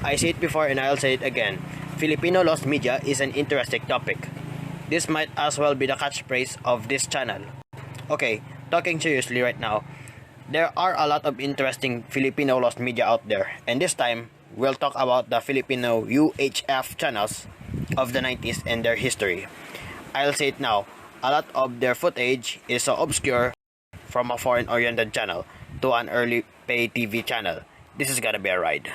I said it before and I'll say it again. Filipino lost media is an interesting topic. This might as well be the catchphrase of this channel. Okay, talking seriously right now, there are a lot of interesting Filipino lost media out there, and this time, we'll talk about the Filipino UHF channels of the 90s and their history. I'll say it now, a lot of their footage is so obscure from a foreign-oriented channel to an early pay TV channel. This is gonna be a ride.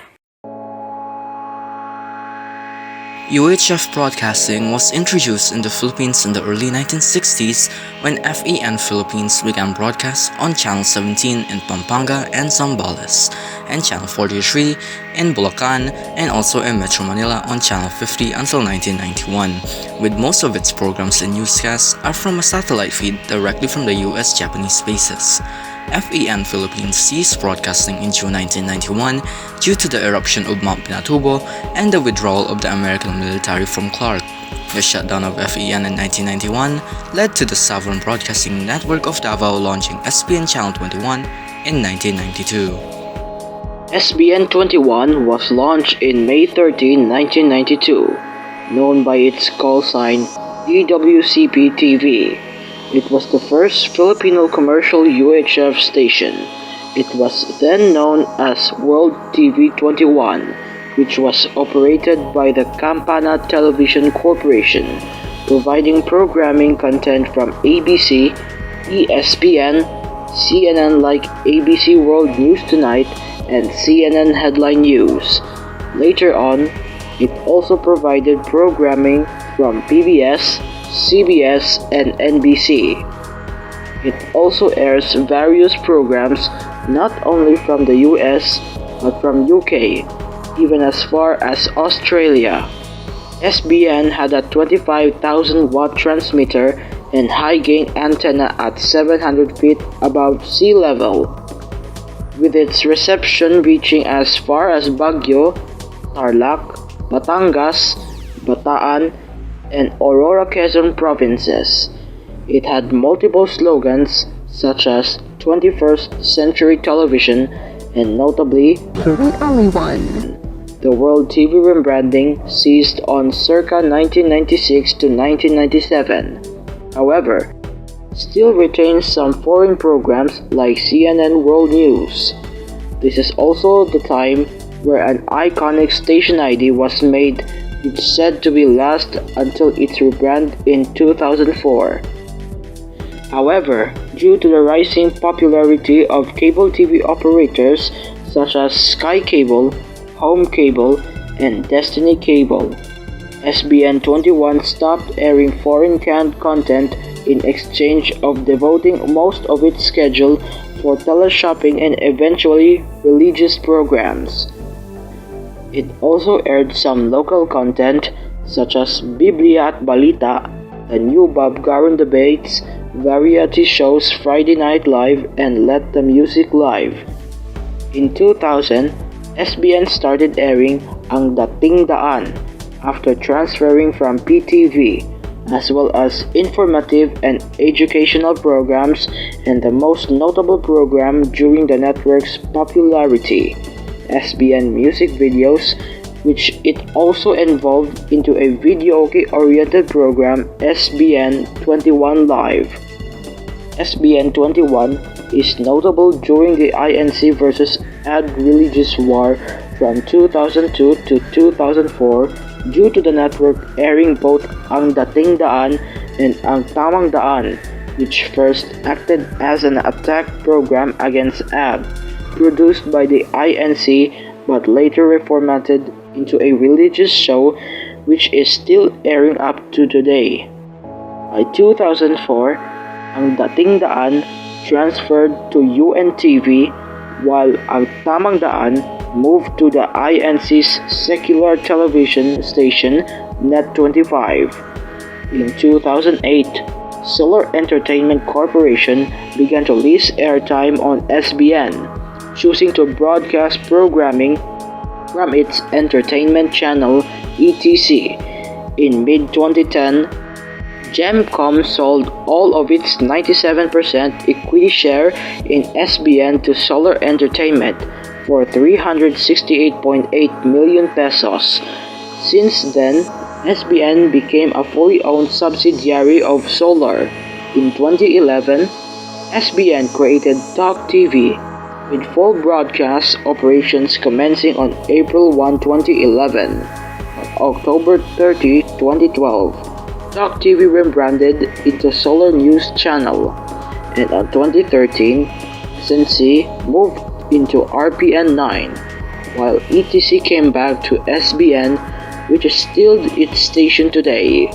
UHF broadcasting was introduced in the Philippines in the early 1960s when FEN Philippines began broadcast on Channel 17 in Pampanga and Zambales, and Channel 43 in Bulacan, and also in Metro Manila on Channel 50 until 1991, with most of its programs and newscasts are from a satellite feed directly from the US-Japanese bases. FEN Philippines ceased broadcasting in June 1991 due to the eruption of Mount Pinatubo and the withdrawal of the American military from Clark. The shutdown of FEN in 1991 led to the Sovereign Broadcasting Network of Davao launching SBN Channel 21 in 1992. SBN 21 was launched in May 13, 1992, known by its call sign DWCP-TV. It was the first Filipino commercial UHF station. It was then known as World TV 21, which was operated by the Campana Television Corporation, providing programming content from ABC, ESPN, CNN like ABC World News Tonight, and CNN Headline News. Later on, it also provided programming from PBS, CBS, and NBC. It also airs various programs not only from the US but from UK, even as far as Australia. SBN had a 25,000 watt transmitter and high gain antenna at 700 feet above sea level, with its reception reaching as far as Baguio, Tarlac, Batangas, Bataan, and Aurora Quezon provinces. It had multiple slogans such as 21st Century Television and notably Read Only One. The World TV rebranding ceased on circa 1996 to 1997. However, still retains some foreign programs like CNN World News. This is also the time where an iconic station ID was made, which said to be last until its rebrand in 2004. However, due to the rising popularity of cable TV operators such as Sky Cable, Home Cable, and Destiny Cable, SBN 21 stopped airing foreign canned content in exchange of devoting most of its schedule for teleshopping and eventually religious programs. It also aired some local content such as Biblia at Balita, the new Bob Garon debates, variety shows Friday Night Live, and Let the Music Live. In 2000, SBN started airing Ang Dating Daan after transferring from PTV, as well as informative and educational programs, and the most notable program during the network's popularity, SBN Music Videos, which it also involved into a video-oriented program, SBN 21 Live. SBN 21 is notable during the INC versus Ad Religious War from 2002 to 2004 due to the network airing both Ang Dating Daan and Ang Tamang Daan, which first acted as an attack program against AB, produced by the INC but later reformatted into a religious show which is still airing up to today. By 2004, Ang Dating Daan transferred to UNTV while Ang Tamang Daan moved to the INC's secular television station Net25. In 2008, Solar Entertainment Corporation began to lease airtime on SBN, choosing to broadcast programming from its entertainment channel ETC. In mid-2010, Gemcom sold all of its 97% equity share in SBN to Solar Entertainment for 368.8 million pesos. Since then, SBN became a fully owned subsidiary of Solar. In 2011, SBN created Talk TV, with full broadcast operations commencing on April 1, 2011. On October 30, 2012, Talk TV rebranded into Solar News Channel, and on 2013, SNC moved into RPN 9, while ETC came back to SBN, which is still its station today.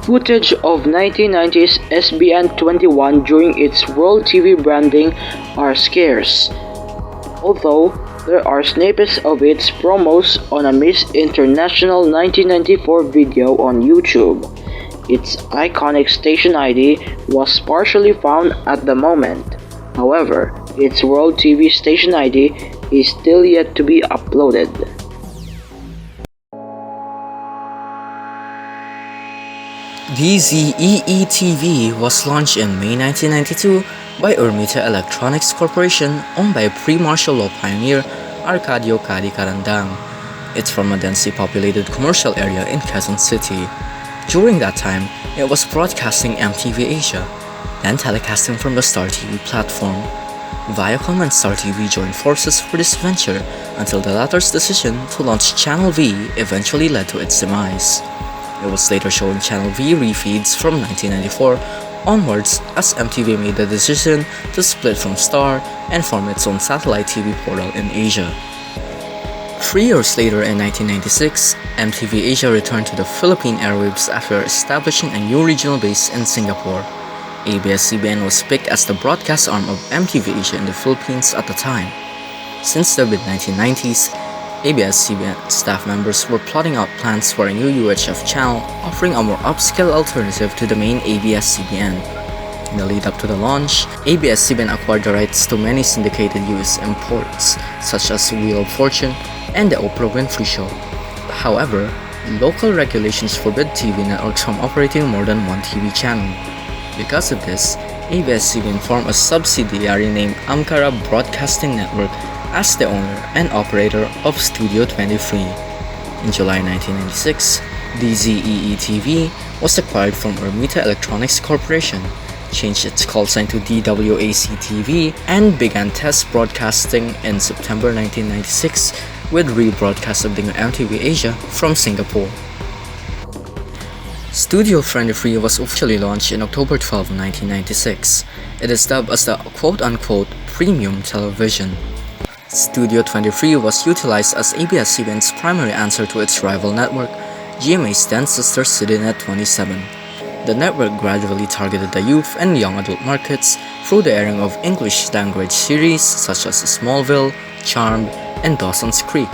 Footage of 1990s SBN 21 during its World TV branding are scarce, although there are snippets of its promos on a Miss International 1994 video on YouTube. Its iconic station ID was partially found at the moment. However, its World TV station ID is still yet to be uploaded. DZEE-TV was launched in May 1992 by Ermita Electronics Corporation, owned by pre-martial law pioneer Arcadio Cadi Carandang. It's from a densely populated commercial area in Quezon City. During that time, it was broadcasting MTV Asia, then telecasting from the Star TV platform. Viacom and Star TV joined forces for this venture until the latter's decision to launch Channel V eventually led to its demise. It was later shown Channel V refeeds from 1994 onwards as MTV made the decision to split from Star and form its own satellite TV portal in Asia. 3 years later in 1996, MTV Asia returned to the Philippine airwaves after establishing a new regional base in Singapore. ABS-CBN was picked as the broadcast arm of MTV Asia in the Philippines at the time. Since the mid-1990s, ABS-CBN staff members were plotting out plans for a new UHF channel offering a more upscale alternative to the main ABS-CBN. In the lead up to the launch, ABS-CBN acquired the rights to many syndicated US imports, such as Wheel of Fortune and The Oprah Winfrey Show. However, local regulations forbid TV networks from operating more than one TV channel. Because of this, ABS-CBN formed a subsidiary named Amcara Broadcasting Network as the owner and operator of Studio 23. In July 1996, DZEE-TV was acquired from Ermita Electronics Corporation, changed its call sign to DWAC-TV, and began test broadcasting in September 1996 with rebroadcast of the new MTV Asia from Singapore. Studio 23 was officially launched in October 12, 1996. It is dubbed as the quote-unquote premium television. Studio 23 was utilized as ABS-CBN's primary answer to its rival network, GMA's then sister Citynet 27. The network gradually targeted the youth and young adult markets through the airing of English-language series such as Smallville, Charmed, and Dawson's Creek,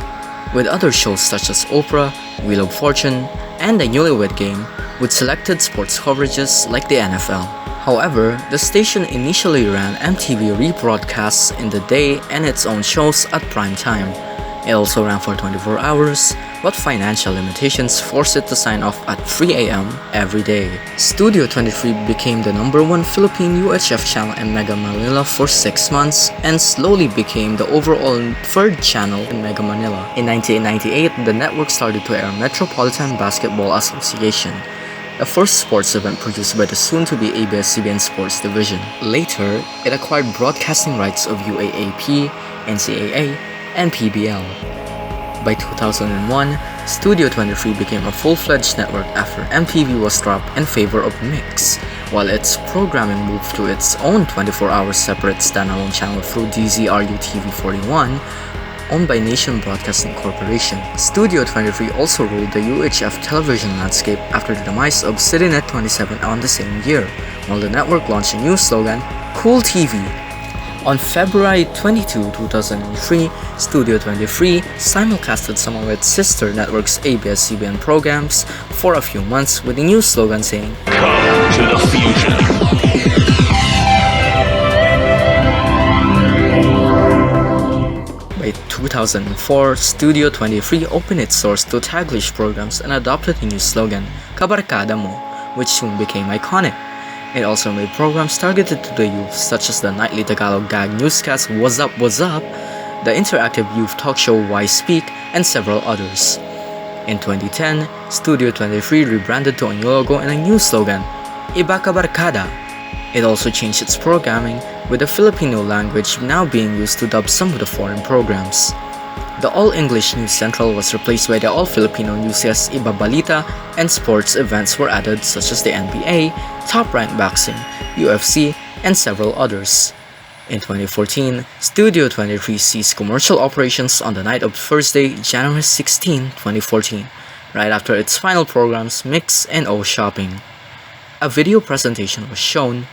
with other shows such as Oprah, Wheel of Fortune, and The Newlywed Game, with selected sports coverages like the NFL. However, the station initially ran MTV rebroadcasts in the day and its own shows at prime time. It also ran for 24 hours, but financial limitations forced it to sign off at 3 a.m. every day. Studio 23 became the #1 Philippine UHF channel in Mega Manila for 6 months and slowly became the overall third channel in Mega Manila. In 1998, the network started to air Metropolitan Basketball Association, the first sports event produced by the soon-to-be ABS-CBN Sports Division. Later, it acquired broadcasting rights of UAAP, NCAA, and PBL. By 2001, Studio 23 became a full-fledged network after MTV was dropped in favor of Mix, while its programming moved to its own 24-hour separate standalone channel through DZRU-TV 41, owned by Nation Broadcasting Corporation. Studio 23 also ruled the UHF television landscape after the demise of Citynet 27 on the same year, while the network launched a new slogan, Cool TV. On February 22, 2003, Studio 23 simulcasted some of its sister networks' ABS-CBN programs for a few months with a new slogan saying, "Come to the fusion." By 2004, Studio 23 opened its doors to Taglish programs and adopted a new slogan, Kabarkada Mo, which soon became iconic. It also made programs targeted to the youth such as the nightly Tagalog gag newscast What's Up, What's Up, the interactive youth talk show Why Speak, and several others. In 2010, Studio 23 rebranded to a new logo and a new slogan, Iba Ka Barkada. It also changed its programming, with the Filipino language now being used to dub some of the foreign programs. The All-English News Central was replaced by the All-Filipino News as Iba Balita, and sports events were added such as the NBA, Top Rank Boxing, UFC, and several others. In 2014, Studio 23 ceased commercial operations on the night of Thursday, January 16, 2014, right after its final programs Mix and O Shopping. A video presentation was shown,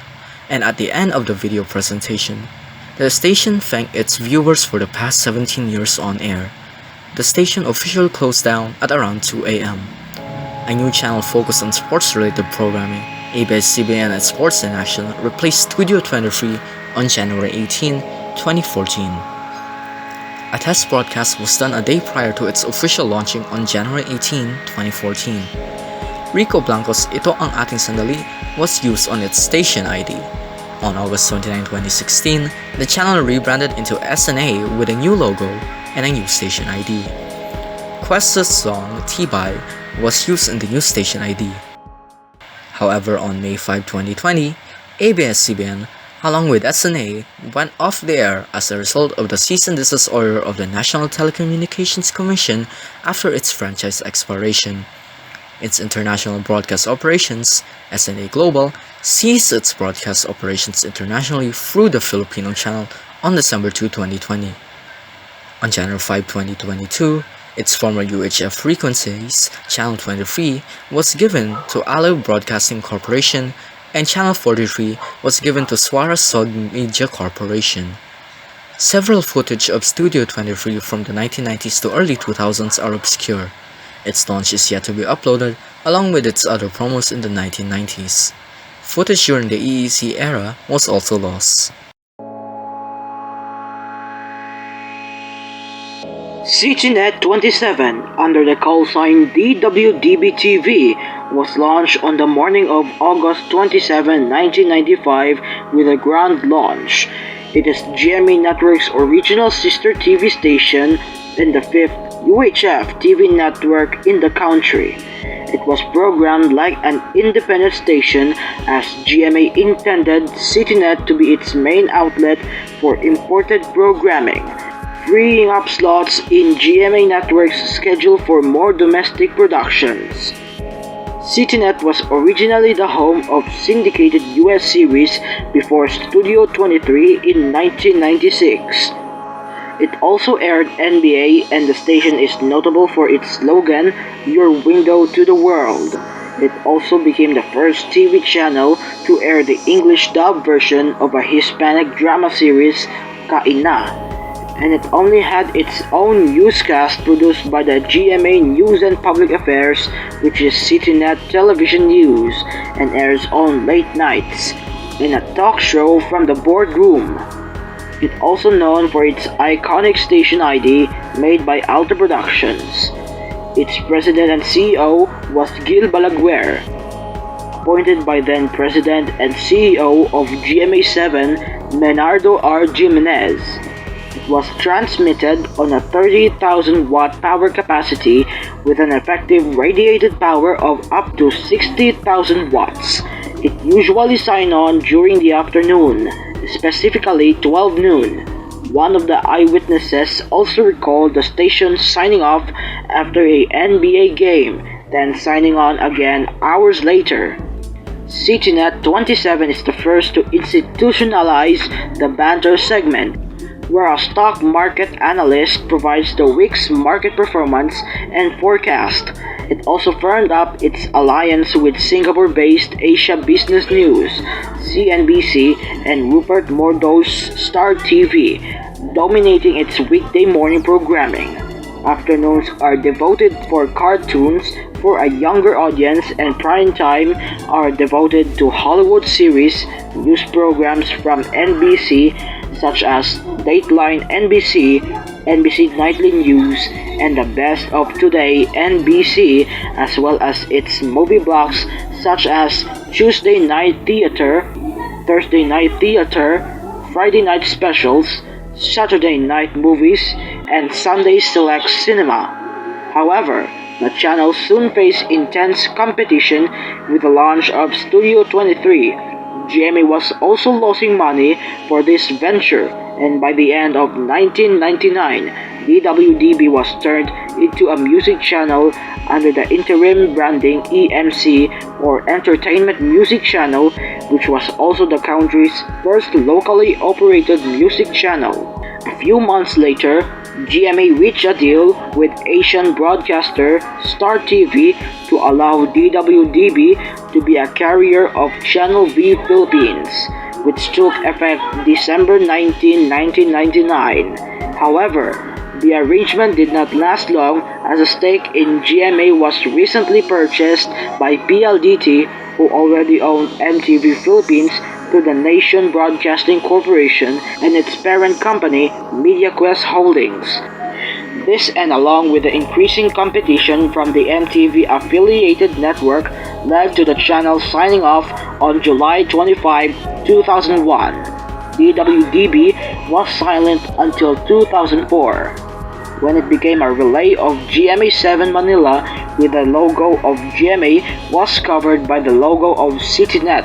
and at the end of the video presentation, the station thanked its viewers for the past 17 years on air. The station officially closed down at around 2 a.m. A new channel focused on sports-related programming, ABS-CBN and Sports in Action, replaced Studio 23 on January 18, 2014. A test broadcast was done a day prior to its official launching on January 18, 2014. Rico Blanco's Ito Ang Ating Sandali was used on its station ID. On August 29, 2016, the channel rebranded into SNA with a new logo and a new station ID. Questa's song Tibay was used in the new station ID. However, on May 5, 2020, ABS-CBN, along with SNA, went off the air as a result of the cease and desist order of the National Telecommunications Commission after its franchise expiration. Its international broadcast operations, SNA Global, ceased its broadcast operations internationally through the Filipino channel on December 2, 2020. On January 5, 2022, its former UHF frequencies, Channel 23, was given to Aloe Broadcasting Corporation, and Channel 43 was given to Suara Sod Media Corporation. Several footage of Studio 23 from the 1990s to early 2000s are obscure. Its launch is yet to be uploaded, along with its other promos in the 1990s. Footage during the EEC era was also lost. Citynet 27, under the call sign DWDB-TV, was launched on the morning of August 27, 1995 with a grand launch. It is GMA Network's original sister TV station and the fifth UHF TV network in the country. It was programmed like an independent station as GMA intended Citynet to be its main outlet for imported programming, freeing up slots in GMA Network's schedule for more domestic productions. Citynet was originally the home of syndicated US series before Studio 23 in 1996. It also aired NBA, and the station is notable for its slogan, Your Window to the World. It also became the first TV channel to air the English dub version of a Hispanic drama series, Kain Na, and it only had its own newscast produced by the GMA News and Public Affairs, which is Citynet Television News, and airs on late nights, and a talk show from the boardroom. It also known for its iconic station ID made by Alta Productions. Its president and CEO was Gil Balaguer, appointed by then President and CEO of GMA7, Menardo R. Jimenez. It was transmitted on a 30,000 watt power capacity with an effective radiated power of up to 60,000 watts. It usually signed on during the afternoon, specifically 12 noon. One of the eyewitnesses also recalled the station signing off after a NBA game, then signing on again hours later. Citynet 27 is the first to institutionalize the banter segment, where a stock market analyst provides the week's market performance and forecast. It also firmed up its alliance with Singapore-based Asia Business News, CNBC, and Rupert Murdoch's Star TV, dominating its weekday morning programming. Afternoons are devoted for cartoons for a younger audience, and prime time are devoted to Hollywood series, news programs from NBC such as Dateline NBC, NBC Nightly News, and the Best of Today NBC, as well as its movie blocks such as Tuesday Night Theater, Thursday Night Theater, Friday Night Specials, Saturday night movies, and Sunday select cinema. However, the channel soon faced intense competition with the launch of Studio 23. GMA was also losing money for this venture, and by the end of 1999, DWDB was turned into a music channel under the interim branding EMC, or Entertainment Music Channel, which was also the country's first locally operated music channel. A few months later, GMA reached a deal with Asian broadcaster Star TV to allow DWDB to be a carrier of Channel V Philippines, which took effect December 19, 1999. However, the arrangement did not last long, as a stake in GMA was recently purchased by PLDT, who already owned MTV Philippines, to the Nation Broadcasting Corporation and its parent company, MediaQuest Holdings. This, and along with the increasing competition from the MTV affiliated network, led to the channel signing off on July 25, 2001. DWDB was silent until 2004, when it became a relay of GMA7 Manila, with the logo of GMA was covered by the logo of Citynet.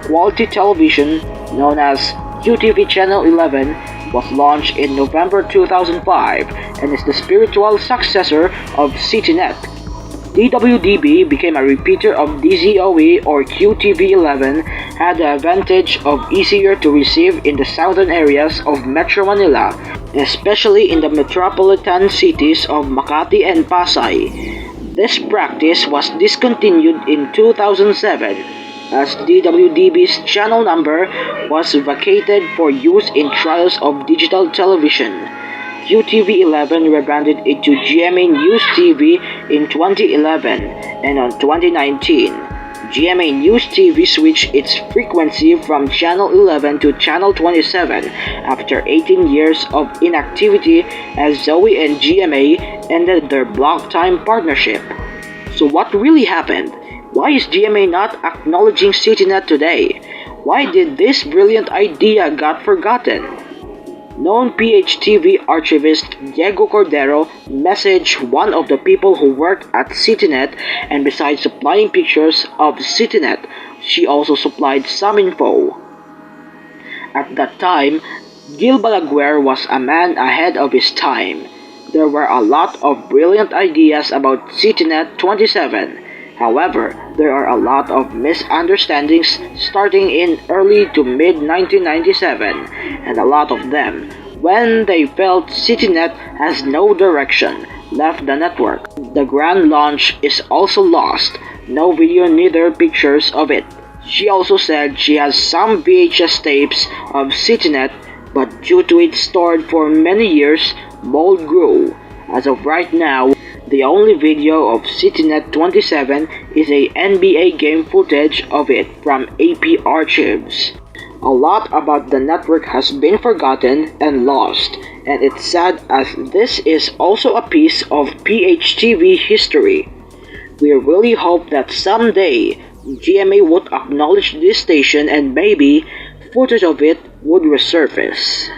Quality television, known as QTV Channel 11, was launched in November 2005 and is the spiritual successor of Citynet. DWDB became a repeater of DZOE, or QTV 11, had the advantage of easier to receive in the southern areas of Metro Manila, especially in the metropolitan cities of Makati and Pasay. This practice was discontinued in 2007 as DWDB's channel number was vacated for use in trials of digital television. QTV 11 rebranded into GMA News TV in 2011, and on 2019, GMA News TV switched its frequency from Channel 11 to Channel 27 after 18 years of inactivity, as Zoe and GMA ended their block time partnership. So what really happened? Why is GMA not acknowledging Citynet today? Why did this brilliant idea got forgotten? Known PHTV archivist Diego Cordero messaged one of the people who worked at Citynet, and besides supplying pictures of Citynet, she also supplied some info. At that time, Gil Balaguer was a man ahead of his time. There were a lot of brilliant ideas about Citynet 27. However, there are a lot of misunderstandings starting in early to mid-1997, and a lot of them, when they felt Citynet has no direction, left the network. The grand launch is also lost, no video neither pictures of it. She also said she has some VHS tapes of Citynet, but due to it stored for many years, mold grew. As of right now, the only video of Citynet 27 is a NBA game footage of it from AP archives. A lot about the network has been forgotten and lost, and it's sad as this is also a piece of PHTV history. We really hope that someday GMA would acknowledge this station and maybe footage of it would resurface.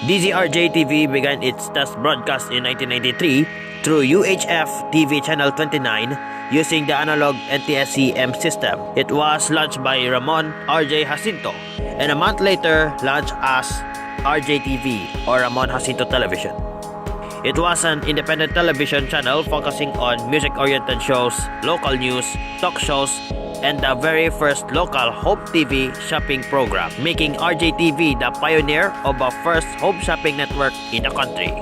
DZRJ-TV began its test broadcast in 1993 through UHF TV Channel 29 using the analog NTSC-M system. It was launched by Ramon R.J. Jacinto, and a month later launched as RJ-TV, or Ramon Jacinto Television. It was an independent television channel focusing on music-oriented shows, local news, talk shows, and the very first local home TV shopping program, making RJTV the pioneer of a first home shopping network in the country.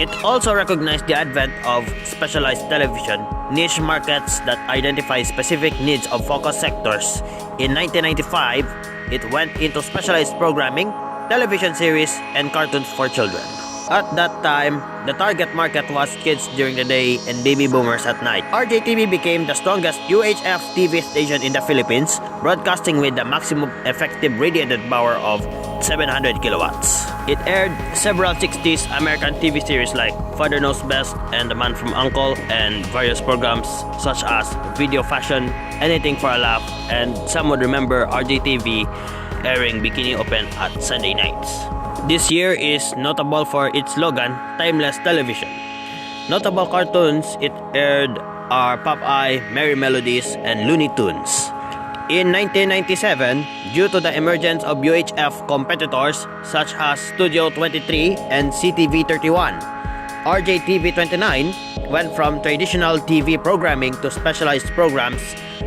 It also recognized the advent of specialized television, niche markets that identify specific needs of focus sectors. In 1995, it went into specialized programming, television series, and cartoons for children. At that time, the target market was kids during the day and baby boomers at night. RJTV became the strongest UHF TV station in the Philippines, broadcasting with the maximum effective radiated power of 700 kilowatts. It aired several 60s American TV series like Father Knows Best and The Man from U.N.C.L.E. and various programs such as Video Fashion, Anything for a Laugh, and some would remember RJTV airing beginning open at Sunday nights. This year is notable for its slogan, Timeless Television. Notable cartoons it aired are Popeye, Merry Melodies, and Looney Tunes. In 1997, due to the emergence of UHF competitors such as Studio 23 and CTV 31, RJTV 29 went from traditional TV programming to specialized programs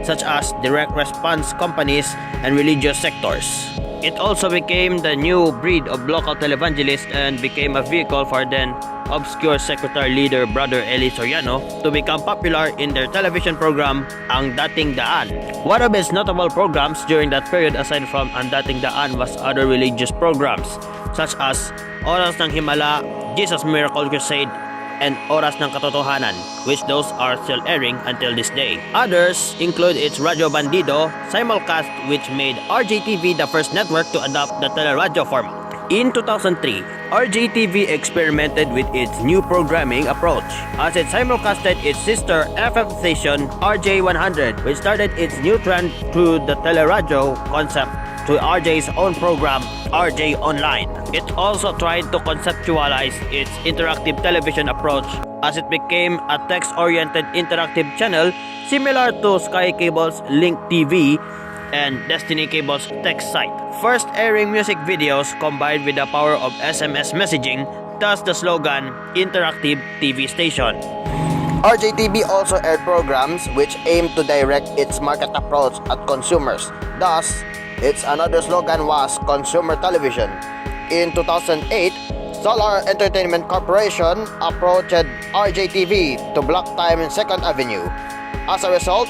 such as direct response companies and religious sectors. It also became the new breed of local televangelists and became a vehicle for then obscure secretary leader Brother Eli Soriano to become popular in their television program, Ang Dating Daan. One of his notable programs during that period aside from Ang Dating Daan was other religious programs such as Oras ng Himala, Jesus Miracle Crusade, and Oras ng Katotohanan, which those are still airing until this day. Others include its Radio Bandido simulcast, which made RJTV the first network to adopt the teleradyo format. In 2003, RJTV experimented with its new programming approach as it simulcasted its sister FM station RJ100, which started its new trend to the teleradyo concept to RJ's own program, RJ Online. It also tried to conceptualize its interactive television approach as it became a text-oriented interactive channel similar to Sky Cable's Link TV and Destiny Cable's text site. First airing music videos combined with the power of SMS messaging, thus the slogan, Interactive TV Station. RJTV also aired programs which aimed to direct its market approach at consumers. Thus, its another slogan was Consumer Television. In 2008, Solar Entertainment Corporation approached RJTV to block time in 2nd Avenue. As a result,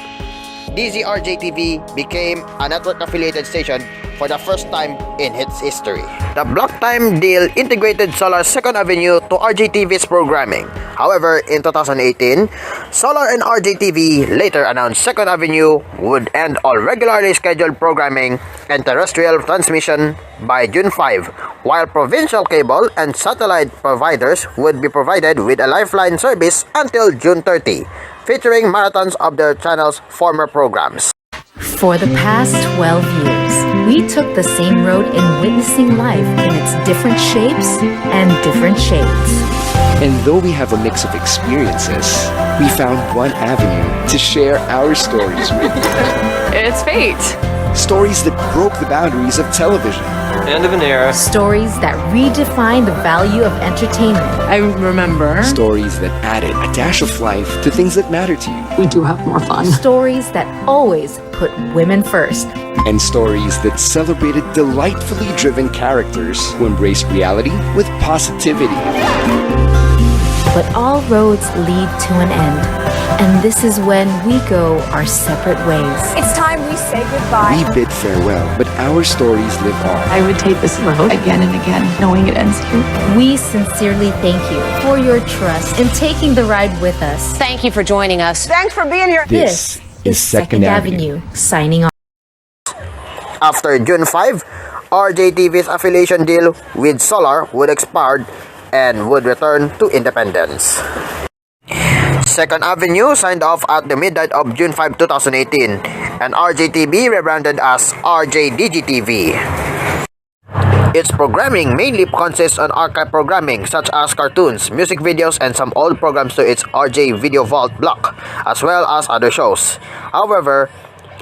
DZRJ-TV became a network-affiliated station for the first time in its history. The block time deal integrated Solar's 2nd Avenue to RJTV's programming. However, in 2018, Solar and RJTV later announced 2nd Avenue would end all regularly scheduled programming and terrestrial transmission by June 5, while provincial cable and satellite providers would be provided with a lifeline service until June 30, featuring marathons of their channel's former programs. For the past 12 years, we took the same road in witnessing life in its different shapes and different shades. And though we have a mix of experiences, we found one avenue to share our stories with. It's fate. Stories that broke the boundaries of television. End of an era. Stories that redefine the value of entertainment. I remember. Stories that added a dash of life to things that matter to you. We do have more fun. Stories that always put women first. And stories that celebrated delightfully driven characters who embraced reality with positivity. But all roads lead to an end. And this is when we go our separate ways. It's time we say goodbye. We bid farewell, but our stories live on. I would take this road again and again, knowing it ends here. We sincerely thank you for your trust in taking the ride with us. Thank you for joining us. Thanks for being here. This is 2nd Avenue. Signing off. After June 5, RJTV's affiliation deal with Solar would expire and would return to independence. 2nd Avenue signed off at the midnight of June 5, 2018, and RJTV rebranded as RJDGTV. Its programming mainly consists on archive programming such as cartoons, music videos, and some old programs to its RJ Video Vault block, as well as other shows. However,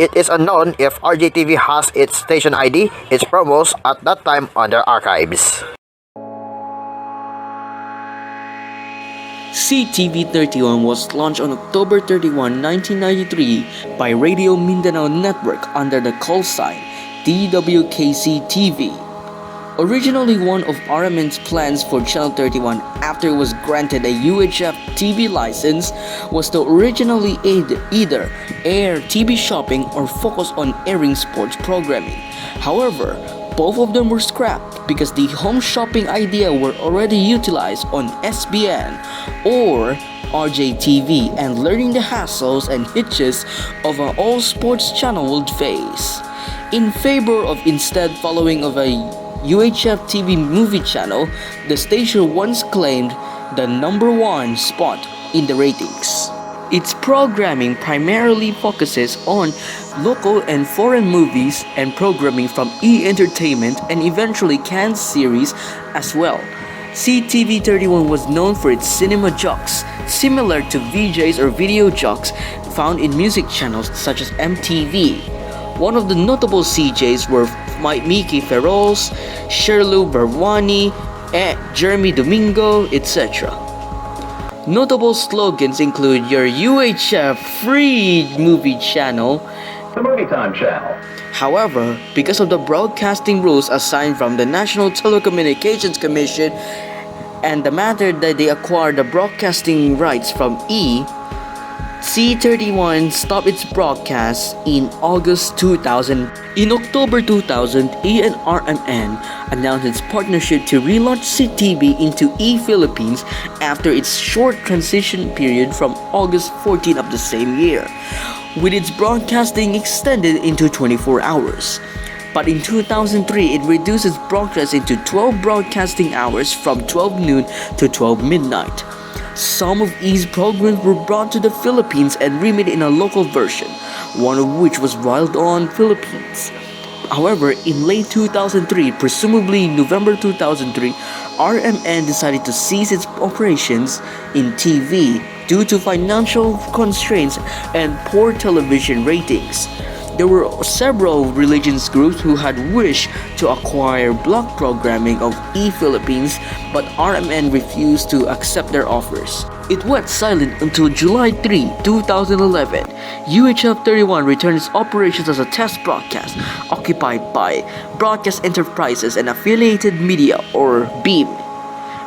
it is unknown if RJTV has its station ID, its promos at that time on their archives. CTV31 was launched on October 31, 1993 by Radio Mindanao Network under the call sign DWKC-TV. Originally one of RMN's plans for Channel 31 after it was granted a UHF TV license was to originally either air TV shopping or focus on airing sports programming. However, both of them were scrapped because the home shopping idea were already utilized on SBN or RJTV, and learning the hassles and hitches of an all sports channel would face. In favor of instead following of a UHF TV movie channel, the station once claimed the #1 spot in the ratings. Its programming primarily focuses on local and foreign movies and programming from E! Entertainment and eventually canned series as well. CTV31 was known for its cinema jocks, similar to VJs or video jocks found in music channels such as MTV. One of the notable CJs were Mickey Ferrols, Sherlu Barwani, Jeremy Domingo, etc. Notable slogans include your UHF free movie channel, The Movie Time Channel. However, because of the broadcasting rules assigned from the National Telecommunications Commission and the matter that they acquired the broadcasting rights from C31 stopped its broadcast in August 2000. In October 2000, E and RMN announced its partnership to relaunch CTV into Philippines after its short transition period from August 14 of the same year, with its broadcasting extended into 24 hours. But in 2003, it reduced its broadcast into 12 broadcasting hours from 12 noon to 12 midnight. Some of E's programs were brought to the Philippines and remade in a local version, one of which was Wild On Philippines. However, in late 2003, presumably November 2003, RMN decided to cease its operations in TV due to financial constraints and poor television ratings. There were several religious groups who had wished to acquire block programming of Philippines, but RMN refused to accept their offers. It went silent until July 3, 2011. UHF 31 returned its operations as a test broadcast occupied by Broadcast Enterprises and Affiliated Media, or BEAM.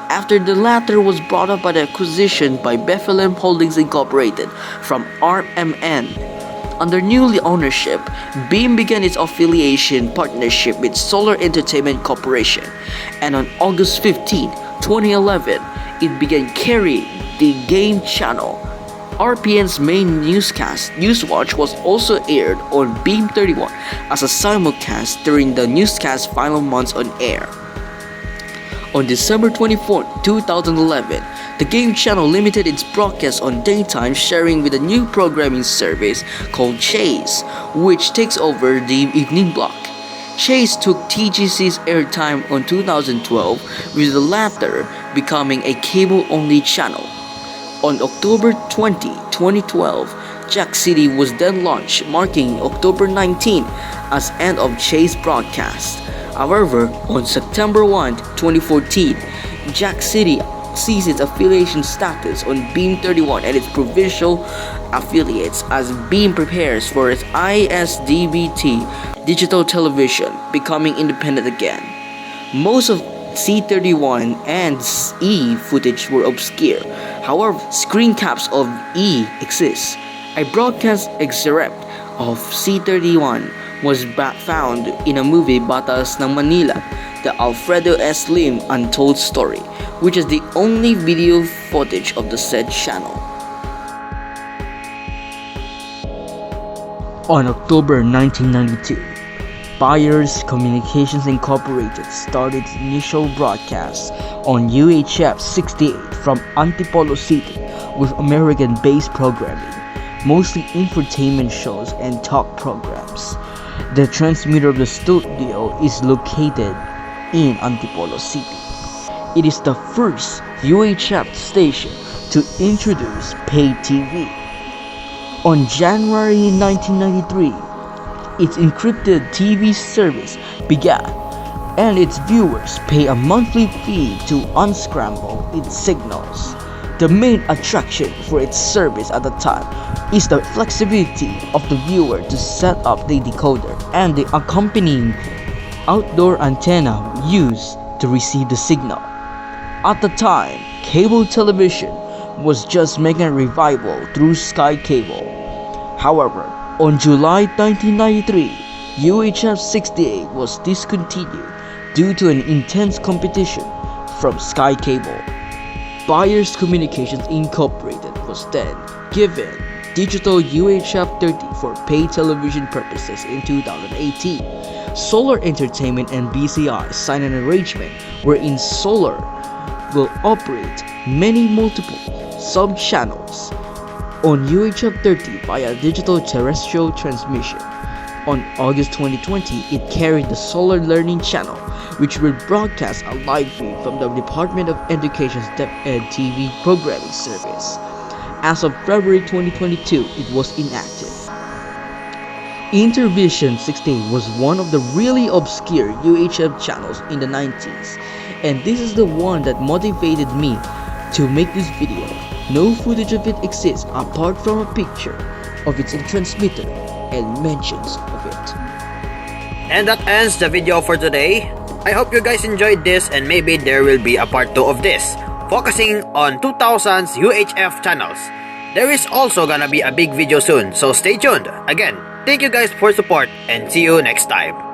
After the latter was brought up by the acquisition by Bethlehem Holdings Incorporated from RMN. Under new ownership, BEAM began its affiliation partnership with Solar Entertainment Corporation, and on August 15, 2011, it began carrying the Game Channel. RPN's main newscast, Newswatch, was also aired on BEAM 31 as a simulcast during the newscast's final months on air. On December 24, 2011, the Game Channel limited its broadcast on daytime sharing with a new programming service called Chase, which takes over the evening block. Chase took TGC's airtime on 2012, with the latter becoming a cable-only channel. On October 20, 2012, Jack City was then launched, marking October 19 as end of Chase broadcast. However, on September 1, 2014, Jack City ceased its affiliation status on BEAM 31 and its provincial affiliates as BEAM prepares for its ISDBT digital television, becoming independent again. Most of C31 and E footage were obscure. However, screen caps of E exist. A broadcast excerpt of C31 was found in a movie Batas ng Manila, the Alfredo S. Lim Untold Story, which is the only video footage of the said channel. On October 1992, Byers Communications Incorporated started its initial broadcast on UHF 68 from Antipolo City with American-based programming, mostly infotainment shows and talk programs. The transmitter of the studio is located in Antipolo City. It is the first UHF station to introduce paid TV. On January 1993, its encrypted TV service began, and its viewers pay a monthly fee to unscramble its signals. The main attraction for its service at the time is the flexibility of the viewer to set up the decoder and the accompanying outdoor antenna used to receive the signal. At the time, cable television was just making a revival through Sky Cable. However, on July 1993, UHF 68 was discontinued due to an intense competition from Sky Cable. Byers Communications Incorporated was then given digital UHF 30 for paid television purposes in 2018. Solar Entertainment and BCI signed an arrangement wherein Solar will operate many multiple sub-channels on UHF 30 via digital terrestrial transmission. On August 2020, it carried the Solar Learning Channel, which will broadcast a live feed from the Department of Education's DepEd TV programming service. As of February 2022, it was inactive. Intervision 16 was one of the really obscure UHF channels in the 90s, and this is the one that motivated me to make this video. No footage of it exists apart from a picture of its transmitter and mentions of it. And that ends the video for today. I hope you guys enjoyed this, and maybe there will be a part 2 of this, focusing on 2000s UHF channels. There is also gonna be a big video soon, so stay tuned. Again, thank you guys for support, and see you next time.